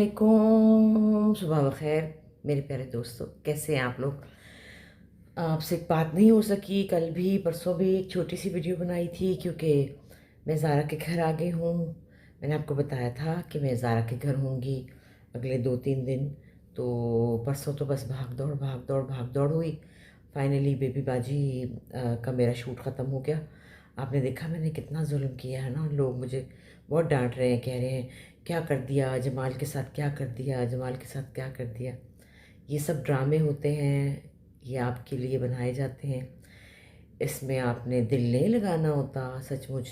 अस्सलामुअलैकुम, सुबह बख़ैर मेरे प्यारे दोस्तों, कैसे हैं आप लोग। आपसे एक बात नहीं हो सकी, कल भी परसों भी एक छोटी सी वीडियो बनाई थी क्योंकि मैं ज़ारा के घर आ गई हूँ। मैंने आपको बताया था कि मैं ज़ारा के घर होंगी अगले 2-3 दिन। तो परसों तो बस भाग दौड़ हुई। फाइनली बेबी बाजी का मेरा शूट ख़त्म हो गया। आपने देखा मैंने कितना जुल्म किया है ना। लोग मुझे बहुत डांट रहे हैं, कह रहे हैं क्या कर दिया जमाल के साथ, क्या कर दिया जमाल के साथ, क्या कर दिया। ये सब ड्रामे होते हैं, ये आपके लिए बनाए जाते हैं। इसमें आपने दिल नहीं लगाना होता, सचमुच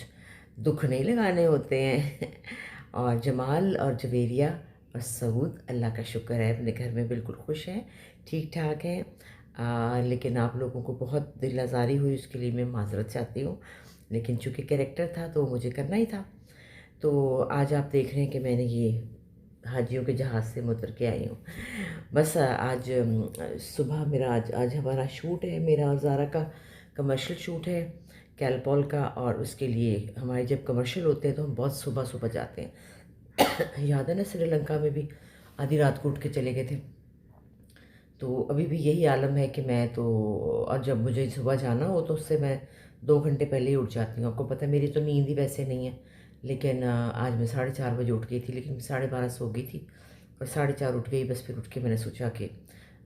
दुख नहीं लगाने होते हैं। और जमाल और जवेरिया और सऊद अल्लाह का शुक्र है अपने घर में बिल्कुल खुश हैं, ठीक ठाक हैं। लेकिन आप लोगों को बहुत दिल आज़ारी हुई, उसके लिए मैं माज़रत चाहती हूँ। लेकिन चूँकि कैरेक्टर था तो मुझे करना ही था। तो आज आप देख रहे हैं कि मैंने ये हाजियों के जहाज़ से मैं उतर के आई हूँ। बस आज सुबह मेरा आज हमारा शूट है, मेरा और ज़ारा का कमर्शियल शूट है कैलपॉल का। और उसके लिए हमारे जब कमर्शियल होते हैं तो हम बहुत सुबह जाते हैं। याद है ना, श्रीलंका में भी आधी रात को उठ के चले गए थे। तो अभी भी यही आलम है कि मैं तो, और जब मुझे सुबह जाना हो तो उससे मैं 2 घंटे पहले ही उठ जाती हूँ। आपको पता है मेरी तो नींद ही वैसे नहीं है। लेकिन आज मैं 4:30 बजे उठ गई थी, लेकिन 12:30 सो गई थी और 4:30 उठ गई। बस फिर उठ के मैंने सोचा कि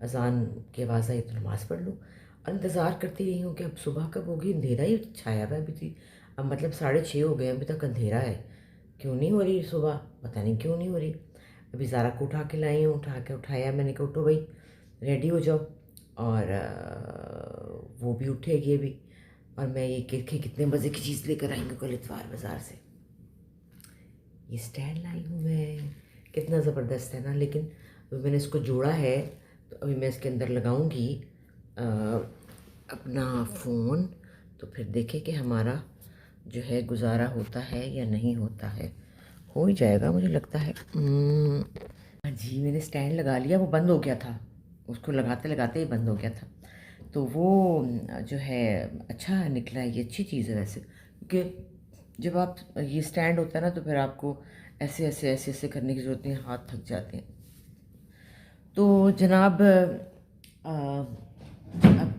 अज़ान की आवाज़ आई तो नमाज़ पढ़ लूँ। और इंतज़ार करती रही हूँ कि अब सुबह कब होगी। अंधेरा ही छाया हुआ है अभी थी, अब मतलब 6:30 हो गए, अभी तक अंधेरा है। क्यों नहीं हो रही सुबह, पता नहीं क्यों नहीं हो रही। अभी ज़ारा को उठा के लाई हूँ, उठा के उठाया मैंने कहा उठो भाई, रेडी हो जाओ। और वो भी उठेगी अभी। और मैं ये कितने मज़े की चीज़ लेकर आई हूँ कल इतवार बाज़ार से। ये स्टैंड लाई हूँ मैं, कितना ज़बरदस्त है ना। लेकिन अभी मैंने इसको जोड़ा है तो अभी मैं इसके अंदर लगाऊंगी अपना फ़ोन। तो फिर देखें कि हमारा जो है गुजारा होता है या नहीं होता है। हो ही जाएगा मुझे लगता है। हाँ जी, मैंने स्टैंड लगा लिया, वो बंद हो गया था, उसको लगाते लगाते ही बंद हो गया था। तो वो जो है अच्छा निकला है, ये अच्छी चीज़ है वैसे। क्योंकि जब आप ये स्टैंड होता है ना तो फिर आपको ऐसे करने की ज़रूरत नहीं, हाथ थक जाते हैं। तो जनाब अब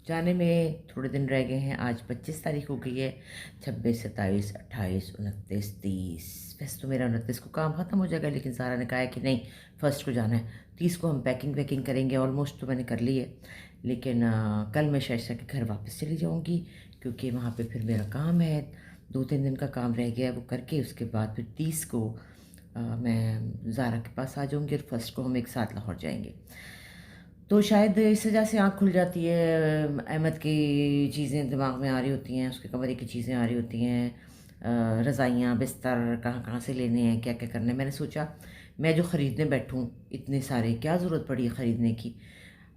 जाने में थोड़े दिन रह गए हैं। आज 25 तारीख हो गई है। 26, 27, 28, 29, 30। वैसे तो मेरा 29 को काम ख़त्म हो जाएगा, लेकिन ज़ारा ने कहा है कि नहीं, फर्स्ट को जाना है। 30 को हम पैकिंग वैकिंग करेंगे, ऑलमोस्ट तो मैंने कर ली है। लेकिन कल मैं शायशा के घर वापस चली जाऊँगी क्योंकि वहाँ पे फिर मेरा काम है। 2-3 दिन का काम रह गया है, वो करके उसके बाद फिर 30 को मैं ज़ारा के पास आ जाऊँगी और फर्स्ट को हम एक साथ लाहौर जाएंगे। तो शायद इस वजह से आँख खुल जाती है। अहमद की चीज़ें दिमाग में आ रही होती हैं, उसके कमरे की चीज़ें आ रही होती हैं, रज़ाइयाँ बिस्तर कहाँ कहाँ से लेने हैं, क्या क्या करने हैं। मैंने सोचा मैं जो ख़रीदने बैठूँ इतने सारे, क्या ज़रूरत पड़ी है ख़रीदने की।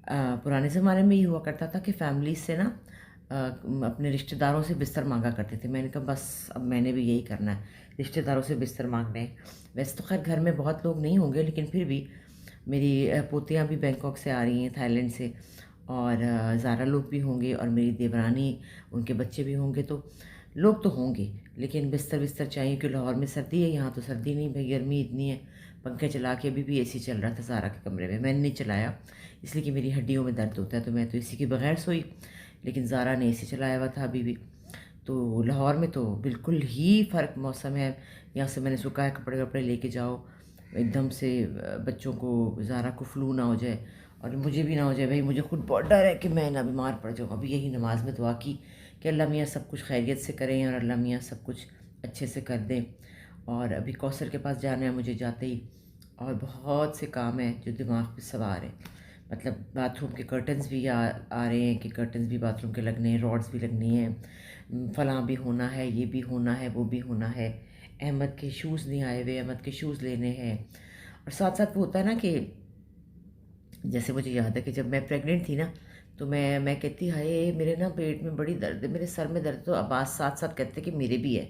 पुराने ज़माने में ये हुआ करता था कि फैमिलीज से ना अपने रिश्तेदारों से बिस्तर मांगा करते थे। मैंने कहा बस अब मैंने भी यही करना है, रिश्तेदारों से बिस्तर मांगने हैं। वैसे तो खैर घर में बहुत लोग नहीं होंगे, लेकिन फिर भी मेरी पोतियाँ भी बैंकॉक से आ रही हैं, थाईलैंड से। और ज़ारा लोग भी होंगे और मेरी देवरानी, उनके बच्चे भी होंगे। तो लोग तो होंगे, लेकिन बिस्तर बिस्तर चाहिए क्योंकि लाहौर में सर्दी है, यहाँ तो सर्दी नहीं भाई, गर्मी इतनी है। पंखे चला के अभी भी एसी चल रहा था ज़ारा के कमरे में, मैंने नहीं चलाया इसलिए कि मेरी हड्डियों में दर्द होता है, तो मैं तो एसी के बगैर सोई। लेकिन ज़ारा ने एसी चलाया हुआ था अभी भी। तो लाहौर में तो बिल्कुल ही फ़र्क मौसम है। यहाँ से मैंने सुखाए कपड़े वपड़े लेके जाओ, एकदम से बच्चों को, ज़ारा को फ्लू ना हो जाए और मुझे भी ना हो जाए भाई। मुझे खुद बहुत डर है कि मैं ना बीमार पड़ जाऊँ। अभी यही नमाज में दुआ की कि अल्लाह मियाँ सब कुछ खैरियत से करें और अल्लाह मियाँ सब कुछ अच्छे से कर दें। और अभी कौसर के पास जाना है मुझे जाते ही, और बहुत से काम हैं जो दिमाग पे सवार हैं। मतलब बाथरूम के कर्टन्स भी आ रहे हैं कि कर्टन्स भी बाथरूम के लगने हैं, रॉड्स भी लगनी हैं, फलां भी होना है, ये भी होना है, वो भी होना है। अहमद के शूज़ नहीं आए हुए, अहमद के शूज़ लेने हैं। और साथ साथ वो होता है ना कि जैसे मुझे याद है कि जब मैं प्रेग्नेंट थी ना, तो मैं कहती हाय मेरे ना पेट में बड़ी दर्द है, मेरे सर में दर्द है। तो अब्बास साथ साथ कहते कि मेरे भी है।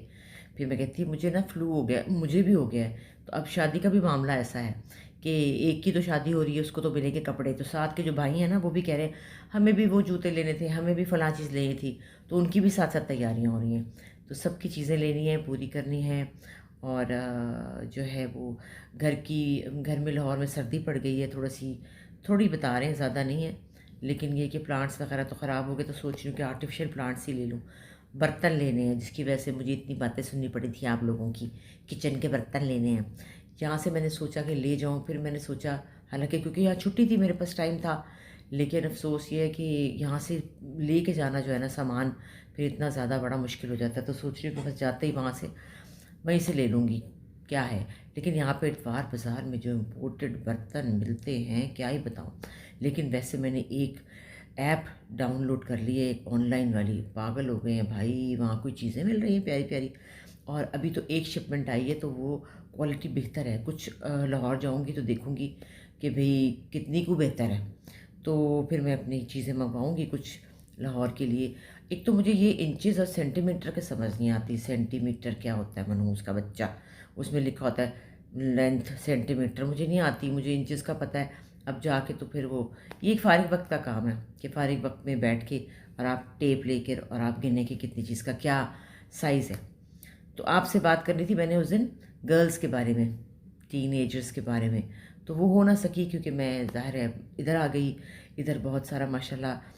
फिर मैं कहती मुझे ना फ्लू हो गया, मुझे भी हो गया है। तो अब शादी का भी मामला ऐसा है कि एक की तो शादी हो रही है, उसको तो मिलेंगे कपड़े, तो साथ के जो भाई हैं ना वो भी कह रहे हैं हमें भी वो जूते लेने थे, हमें भी फ़लाँ चीज़ लेनी थी। तो उनकी भी साथ साथ तैयारियाँ हो रही हैं। तो सबकी चीज़ें लेनी है, पूरी करनी है। और जो है वो घर में लाहौर में सर्दी पड़ गई है थोड़ी सी, थोड़ी बता रहे हैं, ज़्यादा नहीं है। लेकिन ये कि प्लांट्स वगैरह तो ख़राब हो गए, तो सोच रही हूँ कि आर्टिफिशियल प्लांट्स ही ले लूँ। बर्तन लेने हैं, जिसकी वजह से मुझे इतनी बातें सुननी पड़ी थी आप लोगों की, किचन के बर्तन लेने हैं। यहाँ से मैंने सोचा कि ले जाऊँ, फिर मैंने सोचा, हालांकि क्योंकि यहाँ छुट्टी थी, मेरे पास टाइम था, लेकिन अफसोस ये है कि यहाँ से ले के जाना जो है ना सामान, फिर इतना ज़्यादा बड़ा मुश्किल हो जाता है। तो सोच रही हूँ कि बस जाते ही वहाँ से वहीं से ले लूँगी, क्या है। लेकिन यहाँ पे इतवार बाज़ार में जो इम्पोर्टेड बर्तन मिलते हैं क्या ही बताऊँ। लेकिन वैसे मैंने एक ऐप डाउनलोड कर ली है, एक ऑनलाइन वाली, पागल हो गए हैं भाई, वहाँ कोई चीज़ें मिल रही हैं प्यारी प्यारी। और अभी तो एक शिपमेंट आई है, तो वो क्वालिटी बेहतर है। कुछ लाहौर जाऊँगी तो देखूँगी कि भाई कितनी को बेहतर है, तो फिर मैं अपनी चीज़ें मंगवाऊँगी कुछ लाहौर के लिए। एक तो मुझे ये इंचज़ और सेंटीमीटर के समझ नहीं आती। सेंटीमीटर क्या होता है, मनहूस का बच्चा, उसमें लिखा होता है लेंथ सेंटीमीटर, मुझे नहीं आती, मुझे इंचज़ का पता है। अब जाके तो फिर वो, ये एक फ़ारिग वक्त का काम है कि फ़ारिग वक्त में बैठ के और आप टेप लेकर और आप गिने कि कितनी चीज़ का क्या साइज़ है। तो आपसे बात करनी थी मैंने उस दिन गर्ल्स के बारे में, टीनेजर्स के बारे में, तो वो हो ना सकी क्योंकि मैं ज़ाहिर है इधर आ गई। इधर बहुत सारा माशाल्लाह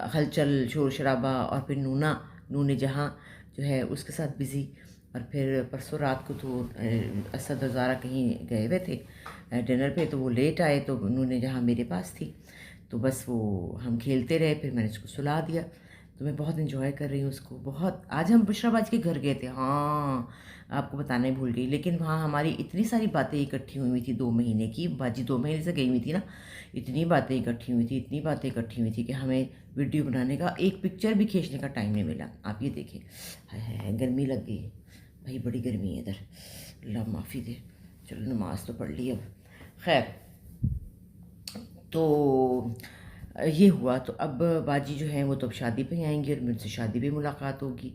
हलचल शोर शराबा, और फिर नूने जहाँ जो है उसके साथ बिज़ी। और फिर परसों रात को तो असद और ज़ारा कहीं गए हुए थे डिनर पे, तो वो लेट आए, तो नूने जहाँ मेरे पास थी, तो बस वो हम खेलते रहे, फिर मैंने उसको सुला दिया। तो मैं बहुत इन्जॉय कर रही हूँ उसको बहुत। आज हम बुशराबाज के घर गए थे, हाँ आपको बताना ही भूल गई। लेकिन वहाँ हमारी इतनी सारी बातें इकट्ठी हुई थी 2 महीने की, बाजी 2 महीने से गई हुई थी ना, इतनी बातें इकट्ठी हुई थी, इतनी बातें इकट्ठी हुई थी कि हमें वीडियो बनाने का, एक पिक्चर भी खींचने का टाइम नहीं मिला। आप ये देखें, हाय गर्मी लग गई भाई, बड़ी गर्मी है इधर, अल्लाह माफ़ी दे। चलो नमाज तो पढ़ ली अब, खैर। तो ये हुआ, तो अब बाजी जो है वो तो अब शादी पे ही आएंगी और मुझसे शादी पे मुलाकात होगी,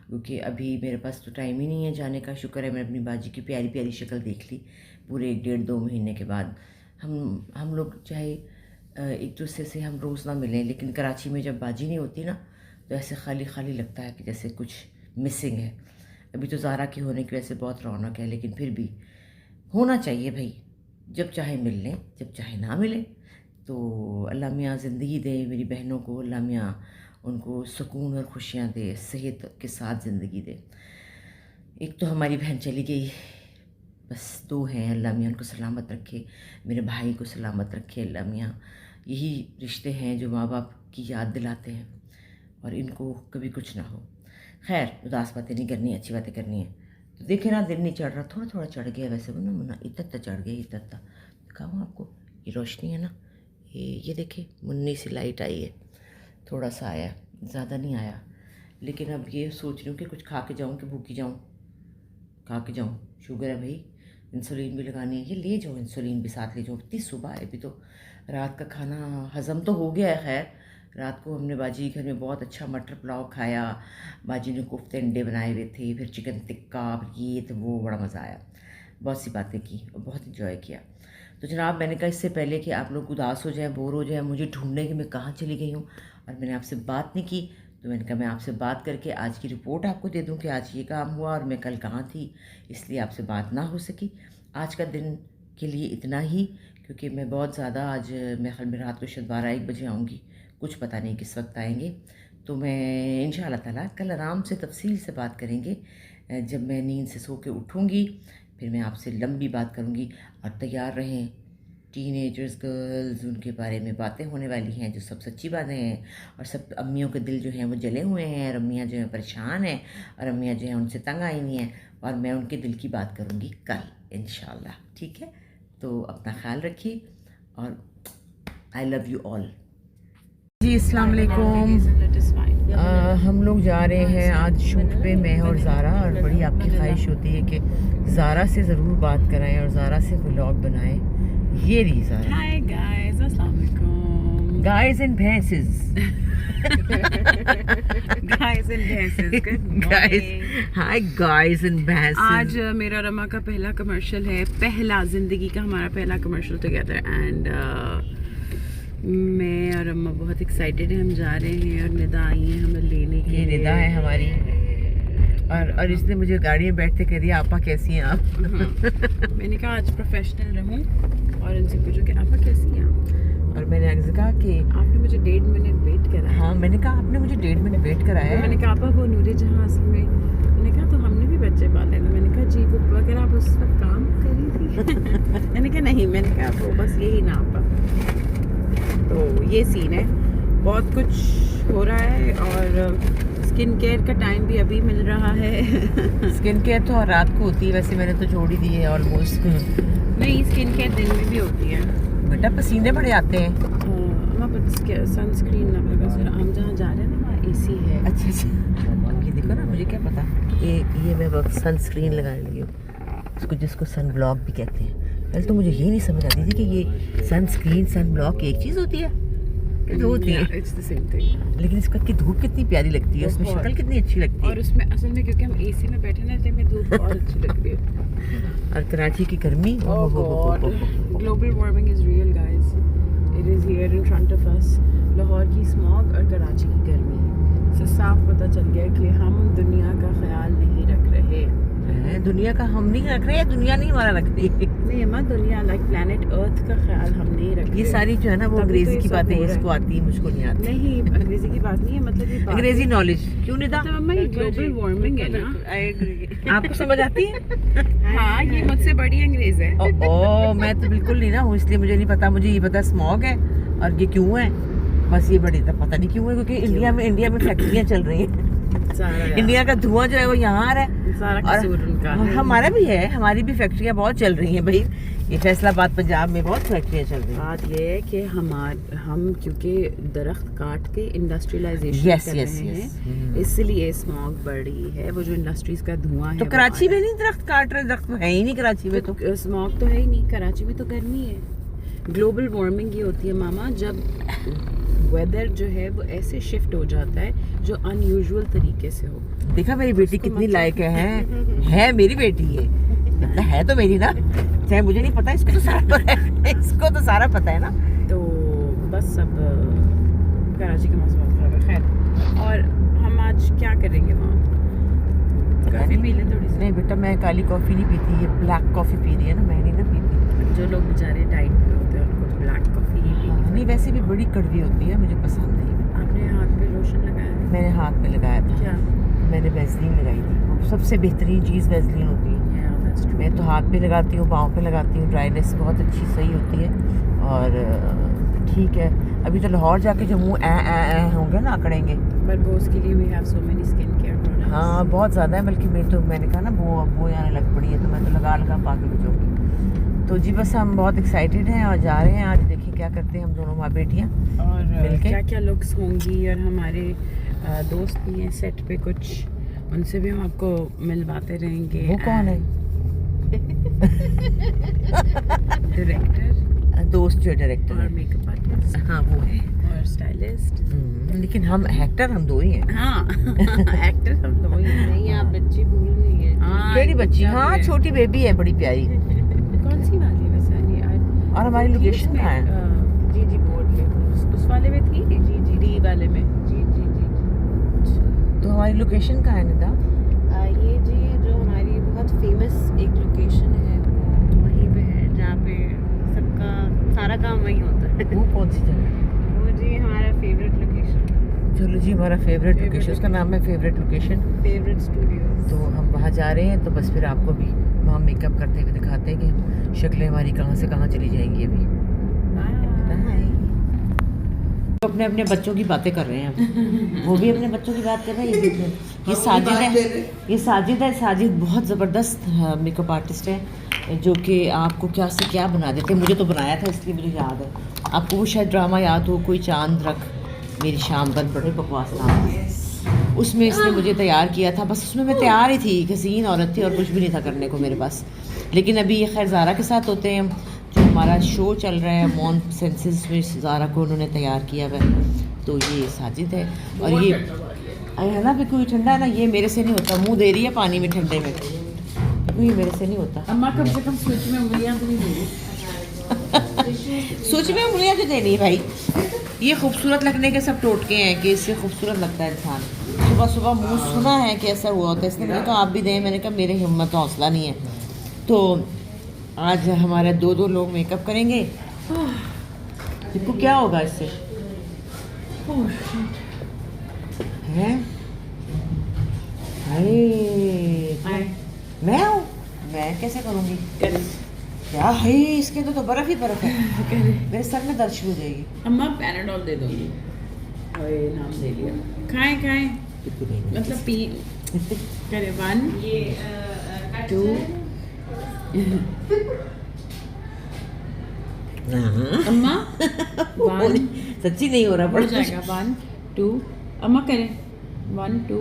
क्योंकि अभी मेरे पास तो टाइम ही नहीं है जाने का। शुक्र है मैंने अपनी बाजी की प्यारी प्यारी शक्ल देख ली पूरे 1.5-2 महीने के बाद। हम लोग चाहे एक दूसरे से हम रोज़ ना मिलें, लेकिन कराची में जब बाजी नहीं होती ना, तो ऐसे खाली खाली लगता है कि जैसे कुछ मिसिंग है। अभी तो ज़ारा की होने की वजह से बहुत रौनक है, लेकिन फिर भी होना चाहिए भाई, जब चाहे मिल लें, जब चाहे ना मिलें। तो अल्लाह मियाँ ज़िंदगी दे मेरी बहनों को, अल्लाह मियाँ उनको सुकून और खुशियाँ दे, सेहत के साथ ज़िंदगी दे। एक तो हमारी बहन चली गई, बस 2 हैं, अल्लाह मियाँ उनको सलामत रखे, मेरे भाई को सलामत रखे अल्लाह मियाँ। यही रिश्ते हैं जो माँ बाप की याद दिलाते हैं, और इनको कभी कुछ ना हो। खैर उदास बातें नहीं करनी, अच्छी बातें करनी है। तो देखे ना, दिन नहीं चढ़ रहा, थोड़ा थोड़ा चढ़ गया वैसे, मुन्ना मुन्ना इतना चढ़ गया, इतना दिखाऊँ आपको, ये रोशनी है ना, ये देखिए मुन्नी सी लाइट आई है, थोड़ा सा आया, ज़्यादा नहीं आया। लेकिन अब ये सोच रही हूँ कि कुछ खा के जाऊँ कि भूखी जाऊँ, खा के जाऊँ। शुगर है भाई, इंसुलिन भी लगानी है, ये ले जाओ, इंसुलिन भी साथ ले जाओ। इतनी सुबह है, अभी तो रात का खाना हज़म तो हो गया है। खैर रात को हमने बाजी के घर में बहुत अच्छा मटर पुलाव खाया, बाजी ने कोफ्ते अंडे बनाए हुए थे, फिर चिकन टिक्का, ये तो वो बड़ा मज़ा आया। बहुत सी बातें की और बहुत इन्जॉय किया। तो जनाब मैंने कहा इससे पहले कि आप लोग उदास हो जाएं, बोर हो जाएं, मुझे ढूंढने कि मैं कहाँ चली गई हूँ और मैंने आपसे बात नहीं की, तो मैंने कहा मैं आपसे बात करके आज की रिपोर्ट आपको दे दूँ कि आज ये काम हुआ और मैं कल कहाँ थी, इसलिए आपसे बात ना हो सकी। आज का दिन के लिए इतना ही, क्योंकि मैं बहुत ज़्यादा आज, मैं ख्याल में रात को शायद 12-1 बजे आऊँगी, कुछ पता नहीं किस वक्त आएंगे। तो मैं इंशाअल्लाह ताला कल आराम से तफसील से बात करेंगे, जब मैं नींद से सो के उठूँगी फिर मैं आपसे लंबी बात करूँगी। और तैयार रहें, टीनेजर्स गर्ल्स, उनके बारे में बातें होने वाली हैं जो सब सच्ची बातें हैं, और सब अम्मियों के दिल जो हैं वो जले हुए हैं, और अम्मियाँ जो हैं परेशान हैं, और अम्मियाँ जो हैं उनसे तंग आई हुई हैं, और मैं उनके दिल की बात करूँगी कल इंशाअल्लाह। ठीक है, तो अपना ख्याल रखिए और आई लव यू ऑल जी। अस्सलाम वालेकुम। हम लोग जा रहे हैं आज शूट पे, मैं और ज़ारा, और बड़ी आपकी ख्वाहिश होती है कि ज़ारा से ज़रूर बात कराएं और ज़ारा से व्लॉग बनाएं। ये रही ज़ारा। हाय गाइस, अस्सलाम वालेकुम। गाइस एंड भैंसेस। गाइस एंड भैंसेस, गाइस, हाय गाइस एंड भैंसेस। आज मेरा और अम्मा का पहला कमर्शियल है, पहला जिंदगी का हमारा पहला कमर्शियल टुगेदर, एंड मैं और अम्मा बहुत एक्साइटेड हैं। हम जा रहे हैं और निदा आई है हमें लेने के लिए। ये निदा है हमारी, और इसने मुझे गाड़ी में बैठते कह दिया आपा कैसी हैं आप। मैंने कहा आज प्रोफेशनल रहूं और इनसे पूछो कि आपा कैसी हैं आप। और मैंने आगे से कहा कि आपने मुझे 1.5 मिनट वेट कराया। हाँ, मैंने कहा आपने मुझे 1.5 मिनट वेट कराया है। मैंने कहा आपा वो नूरे जहां असल में, मैंने कहा तो हमने भी बच्चे पाले थे। मैंने कहा जी वो वगैरह आप उस वक्त काम कर रही थी। मैंने कहा नहीं, मैंने कहा वो बस यही ना आपा। तो ये सीन है, बहुत कुछ हो रहा है और स्किन केयर का टाइम भी अभी मिल रहा है। स्किन केयर तो रात को होती है, वैसे मैंने तो छोड़ ही दी है ऑलमोस्ट। नहीं, स्किन केयर दिन में भी होती है बेटा, पसीने बड़े आते हैं। सनस्क्रीन ना लगा सर, हम जहाँ जा रहे हैं ना वहाँ एसी है। अच्छा, ये देखो ना, मुझे क्या पता। ये मैं अब सनस्क्रीन लगाने लगी हूँ, उसको जिसको सन ब्लॉक भी कहते हैं। पहले तो मुझे ये नहीं समझ आती थी कि ये सनस्क्रीन सन ब्लॉक एक चीज़ होती है। होती है, इट्स द सेम थिंग। लेकिन इसका की धूप कितनी प्यारी लगती है, उसमें शक्ल कितनी अच्छी लगती है। और उसमें असल में क्योंकि हम एसी में बैठे ना, इसलिए हमें धूप बहुत अच्छी लग रही है। और कराची की गर्मी, global warming is real guys, it is here in front of us. Lahore की स्मॉग और कराची की गर्मी से साफ पता चल गया कि हम दुनिया का ख्याल नहीं रख रहे हैं। दुनिया का हम नहीं रख रहे हैं, दुनिया नहीं हमारा रख रही। नहीं अम्मा, दुनिया लाइक प्लैनेट अर्थ का ख्याल हम नहीं रख रहे। ये सारी जो है ना वो अंग्रेजी की बातें इसको आती है, मुझको नहीं आती। नहीं, अंग्रेजी की बात नहीं है, मतलब ये अंग्रेजी नॉलेज क्यों नहीं था? अम्मा ये ग्लोबल वार्मिंग है ना, आई एग्री। आपको समझ आती है? हाँ, ये मुझसे बड़ी अंग्रेज है। ओ, मैं तो बिल्कुल नहीं ना हूँ, इसलिए मुझे नहीं पता। मुझे ये पता स्मॉग है और ये क्यों है, बस ये बड़ी तो पता नहीं क्यों है, क्योंकि इंडिया में फैक्ट्रियाँ चल रही हैं। इंडिया का धुआं जो है वो यहाँ आ रहा है, सारा कसूर उनका है। हमारा भी है, हमारी भी फैक्ट्रियाँ बहुत चल रही हैं भाई। ये फैसलाबाद पंजाब में बहुत फैक्ट्रियाँ चल रही हैं। बात ये है कि हम क्योंकि दरख्त काट के इंडस्ट्रियलाइजेशन कर रहे हैं, इसलिए स्मॉग बढ़ी है। वो जो इंडस्ट्रीज का धुआं है, तो कराची में नहीं दरख्त काट रहे, दरख्त है ही नहीं कराची में। तो स्मॉग तो है ही नहीं, कराची में तो गर्मी है। ग्लोबल वार्मिंग ये होती है मामा, जब वेदर जो है वो ऐसे शिफ्ट हो जाता है जो अनयूजुअल तरीके से हो। देखा मेरी बेटी कितनी लायक है मेरी बेटी है, मतलब है तो मेरी ना, चाहे मुझे नहीं पता, इसको तो सारा पता है, इसको तो सारा पता है ना। तो बस अब कराची का मौसम बहुत खराब है। खैर, और हम आज क्या करेंगे वहाँ? कॉफी पी लें थोड़ी सी? नहीं बेटा, मैं काली कॉफ़ी नहीं पीती, ये ब्लैक कॉफ़ी पी रही है ना, मैं नहीं ना पीती। जो लोग बेचारे डाइट पे होते हैं उनको ब्लैक कॉफ़ी ही पीनी। नहीं, वैसे भी बड़ी कड़वी होती है, मुझे पसंद नहीं। आपने हाथ पे लोशन लगाया है? मैंने हाथ में लगाया था। क्या? मैंने वैसलीन लगाई थी, सबसे बेहतरीन चीज़ वैसलीन होती है। मैं तो हाथ पे लगाती हूँ, पाँव पे लगाती हूँ, ड्राइनेस बहुत अच्छी सही होती है। और ठीक है, अभी तो लाहौर जाके जो मुँह ऐ होंगे ना अकड़ेंगे, बट वो उसके लिए we have so many skin care products. हाँ बहुत ज़्यादा है, बल्कि मैंने कहा ना वो आने लग पड़ी है, तो मैं तो लगा पा के बचाऊँगी। तो जी बस हम बहुत एक्साइटेड हैं और जा रहे हैं आज, देखिए क्या करते हैं हम दोनों माँ बेटियाँ और मिलके। क्या क्या लुक्स होंगी, और हमारे दोस्त भी हैं सेट पे कुछ, उनसे भी हम आपको मिलवाते रहेंगे। वो कौन है? डायरेक्टर, दोस्त जो डायरेक्टर और मेकअप आर्टिस्ट, हाँ वो है, और स्टाइलिस्ट। लेकिन हम एक्टर हम दो ही हैं। हाँ एक्टर हम दो ही हैं। नहीं, आप बच्ची भूल गई है। हाँ, केड़ी बच्ची? हाँ छोटी बेबी है, बड़ी प्यारी। कौन सी वाली है वैसे? और हमारी लोकेशन कहाँ है? जी जी बोर्ड पे उस वाले में थी। जी जी डी वाले में। जी जी जी। तो हमारी लोकेशन कहाँ है निदा? ये जी जो हमारी बहुत फेमस एक लोकेशन है, वहीं पे है जहाँ पे सबका सारा काम वहीं होता है। वो कौन सी जगह है? वो जी हमारा फेवरेट लोकेशन। चलो जी, हमारा फेवरेट लोकेशन, उसका नाम है फेवरेट लोकेशन, फेवरेट स्टूडियो। तो हम वहाँ जा रहे हैं। तो बस फिर आपको भी वहाँ मेकअप करते हुए दिखाते हैं कि शक्लें हमारी कहाँ से कहाँ चली जाएंगी। अभी तो अपने अपने बच्चों की बातें कर रहे हैं, वो भी अपने बच्चों की बात कर रहे हैं। ये साजिद है, ये साजिद है। साजिद बहुत ज़बरदस्त मेकअप आर्टिस्ट है, जो कि आपको क्या से क्या बना देते हैं। मुझे तो बनाया था, इसलिए मुझे याद है। आपको वो शायद ड्रामा याद हो, कोई चांद रख मेरी शाम बन, बड़े बकवास नाम, उसमें इसने मुझे तैयार किया था। बस उसमें मैं तैयार ही थी, एक हसीन औरत थी और कुछ भी नहीं था करने को मेरे पास। लेकिन अभी ये खैर ज़ारा के साथ होते हैं, जो हमारा शो चल रहा है मॉन सेंसेस में, ज़ारा को उन्होंने तैयार किया हुआ है। तो ये साजिद है, और ये है ना, कोई ठंडा है ना, ये मेरे से नहीं होता। मुंह दे रही है पानी में ठंडे में, ये मेरे से नहीं होता। अम्मा कम से कम स्विच में उंगलियां तो नहीं दे रही। सोच में उंगलियां तो देनी है भाई, ये खूबसूरत लगने के सब टोटके हैं कि इससे खूबसूरत लगता है इंसान। सुबह सुबह मुंह सुना है कि ऐसा हुआ होता है, इसने मैंने कहा आप भी दें, मैंने कहा मेरे हिम्मत हौसला नहीं है। तो आज हमारे 2 लोग मेकअप करेंगे। देखो क्या होगा इससे हैं? मैं हूँ, मैं कैसे करूँगी क्या है? इसके तो बर्फ ही बर्फ है, मेरे सर में दर्द शुरू हो जाएगी। अम्मा पैराडॉल दे दूंगी। ओए नाम दे लिया। खाएं मतलब पी करे 1 2 अम्मा 1 सच्ची नहीं हो रहा, हो बढ़ जाएगा 1 2 अम्मा करे 1 2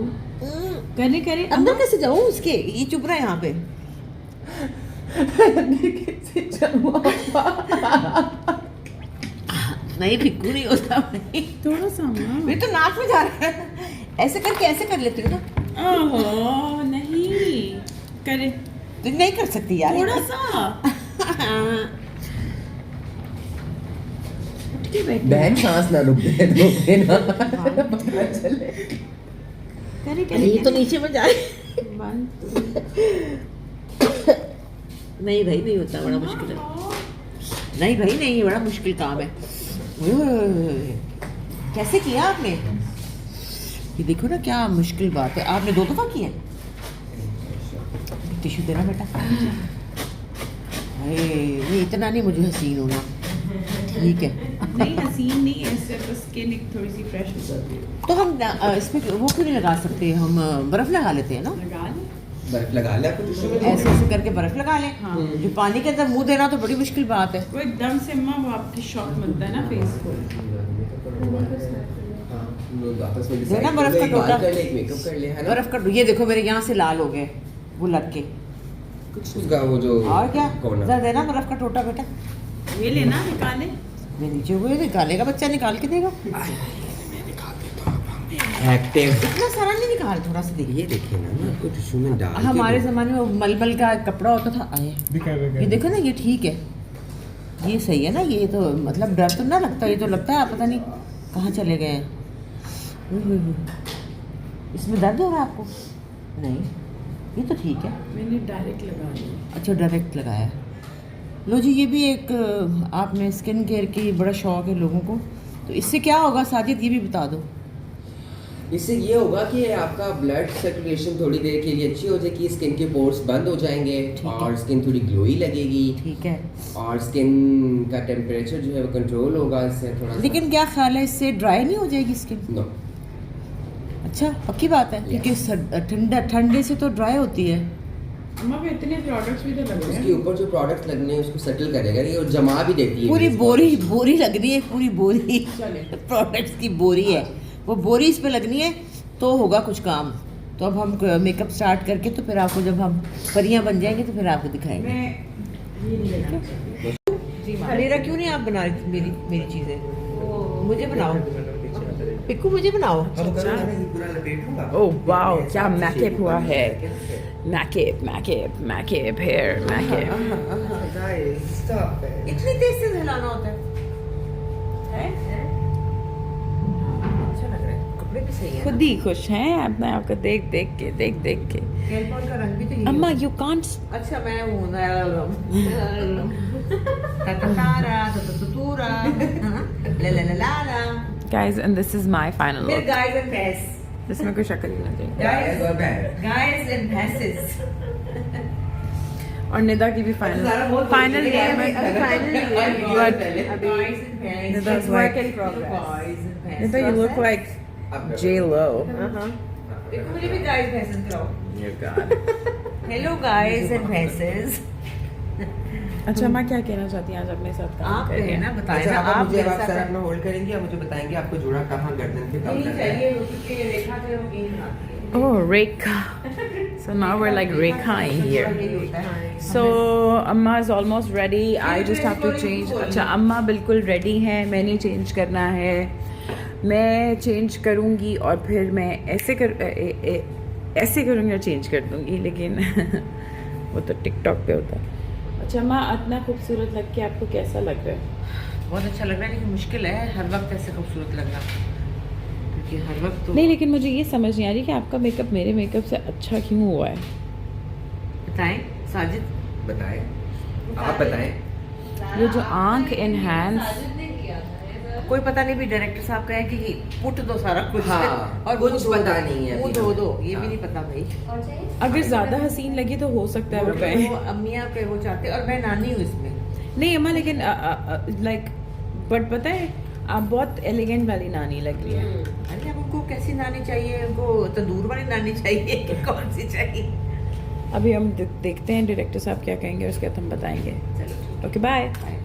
करे अंदर कैसे जाऊँ इसके? ये चुप रहा है यहाँ पे। नहीं भिक्कू नहीं होता भाई, थोड़ा सा अम्मा। मेरे तो नाक में जा रहा है। ऐसे करके ऐसे कर लेती हूँ ना। ओहो नहीं करे, तो नहीं कर सकती यार थोड़ा सा उठ के बैठ। बहन सांस ना रुक दे ना करे ये तो नीचे में जा रही। 1 नहीं भाई नहीं होता, बड़ा मुश्किल है। नहीं भाई नहीं, ये बड़ा मुश्किल काम है। कैसे किया आपने? ये देखो ना क्या मुश्किल बात है। आपने 2 दफा किया? टिश्यू देना बेटा। ये इतना नहीं मुझे हसीन होना, ठीक है? नहीं हसीन नहीं है, सिर्फ स्किन एक थोड़ी सी फ्रेश हो जाती है। तो हम इसमें वो क्यों नहीं लगा सकते? हम बर्फ लगा लेते हैं ना। लगा ले। बर्फ लगा ले आपको टिश्यू में। ऐसे ऐसे करके बर्फ लगा लें। हाँ। जो पानी के अंदर मुंह देना तो बड़ी मुश्किल बात है। वो एकदम से अम्मा वो आपकी शॉक मिलता है ना फेस को। हाँ, हम लोग आपस में देना डिसाइड बर्फ का एक बात टोटा। कर ले, एक मेकअप कर ले, है ना? बर्फ का ये देखो मेरे यहाँ से लाल हो गए वो लग के। कुछ उसका वो जो और क्या? कोना। जरा देना बर्फ का टोटा बेटा। ये लेना निकाले। मैं नीचे हुए निकालेगा बच्चा, निकाल के देगा। एक्टिव। इतना सारा नहीं निकाल, थोड़ा सा देखिए। ये देखिए ना, मैं आपको टिश्यू में डाल के हमारे दूँ। ज़माने में मलमल का कपड़ा होता था। आए ये देखो ना, ये ठीक है, ये सही है ना। ये तो मतलब डर तो ना लगता, ये तो लगता है आप पता नहीं कहाँ चले गए हैं। इसमें दर्द हो रहा है आपको? नहीं, ये तो ठीक है। मैंने डायरेक्ट लगा लिया। अच्छा डायरेक्ट लगाया। लो जी, ये भी एक आपने स्किन केयर की बड़ा शौक है लोगों को, तो इससे क्या होगा साजिद, ये भी बता दो। इससे ये होगा कि आपका ब्लड सर्कुलेशन थोड़ी देर के लिए अच्छी हो जाएगी, स्किन के पोर्स बंद हो जाएंगे ठीक है। और स्किन थोड़ी ग्लोई लगेगी ठीक है, और स्किन का टेम्परेचर जो है वो कंट्रोल होगा इससे थोड़ा सा। लेकिन क्या ख्याल है इससे ड्राई नहीं हो जाएगी स्किन? नो, अच्छा पक्की बात है, क्योंकि ठंडे से तो ड्राई होती है। अम्मा पे इतने प्रोडक्ट्स भी तो लग रहे उसके हैं। ऊपर जो प्रोडक्ट्स लगने हैं उसको सेटल करेगा ये, और जमा भी देती है। पूरी बोरी लगनी है, पूरी बोरी चले। प्रोडक्ट्स की बोरी है, वो बोरी इस पे लगनी है तो होगा कुछ काम। तो अब हम मेकअप स्टार्ट करके तो फिर आपको जब हम परियां बन जाएंगे तो फिर आपको दिखाएंगे। मैं ये नहीं लेना चाहती। जी माँ। मेरा क्यों नहीं आप बना रही थी मेरी चीज़ें? मुझे बनाओ पिक्कू, मुझे बनाओ। ओह वाओ, क्या मैकअप हुआ है। Makeup hair makeup. इतनी तेज से हिलाना होता है? अच्छा लग रहा है, कपड़े भी सही है। खुद ही खुश हैं अपने आप को देख देख के। नेल पॉलिश का रंग भी तो यही अम्मा है। You can't. अच्छा मैं हूँ तारा तुतुरा ला ला ला ला ला। Guys and this is my final फिर लुक। गाइस एंड भैंस, इसमें कोई शक्ल ही ना चाहिए। गाइस एंड भैंसेस। और निदा की भी फाइनल डे में but Nida's like- Nida you look like J Lo. देखो मुझे भी गाइस भैंसेस कराओ। हेलो गाइस एंड भैंसेस। अच्छा मैं क्या कहना चाहती हूँ आज अपने साथ काम आप कर रही है हैं। ना, बताएं अच्छा, ना अब आप मुझे मेरे आप साथ सर हैं। अपना होल्ड करेंगे, आप मुझे बताएंगे आपको जुड़ा कहाँ गर्दन पे कब नहीं करना है। चाहिए क्योंकि ये रेखा जो है वो कहीं आती है। Oh, Rekha. So now we're like Rekha here. यही होता है। So Amma is almost ready. I just have to change. अच्छा अम्मा बिल्कुल ready है, मैंने change करना है। मैं change करूँगी और फिर मैं ऐसे करूँगी और change कर दूँगी, लेकिन वो तो TikTok पे होता है। अच्छा अम्मा इतना खूबसूरत लग के आपको कैसा लग रहा है? बहुत अच्छा लग रहा है, लेकिन मुश्किल है हर वक्त ऐसे खूबसूरत लगना, क्योंकि हर वक्त तो नहीं, लेकिन मुझे ये समझ नहीं आ रही कि आपका मेकअप मेरे मेकअप से अच्छा क्यों हुआ है। बताएं साजिद, बताएं, आप बताएं। ये जो आंख एनहांस, कोई पता नहीं भी डायरेक्टर साहब कहे कि पुट दो सारा कुछ हाँ, और कुछ पता नहीं है वो अभी धो हमें। दो, ये हाँ। भी नहीं पता भाई। अगर ज्यादा हसीन लगी तो हो सकता है वो कहें। वो अम्मियाँ के वो चाहते, और मैं नानी हूँ इसमें। नहीं अम्मा, लेकिन लाइक बट पता है आप बहुत एलिगेंट वाली नानी लग रही है। अरे अब उनको कैसी नानी चाहिए? उनको तंदूर वाली नानी चाहिए कि कौन सी चाहिए? अभी हम देखते हैं डायरेक्टर साहब क्या कहेंगे, उसके बाद हम बताएंगे। चलो ओके बाय। बाय।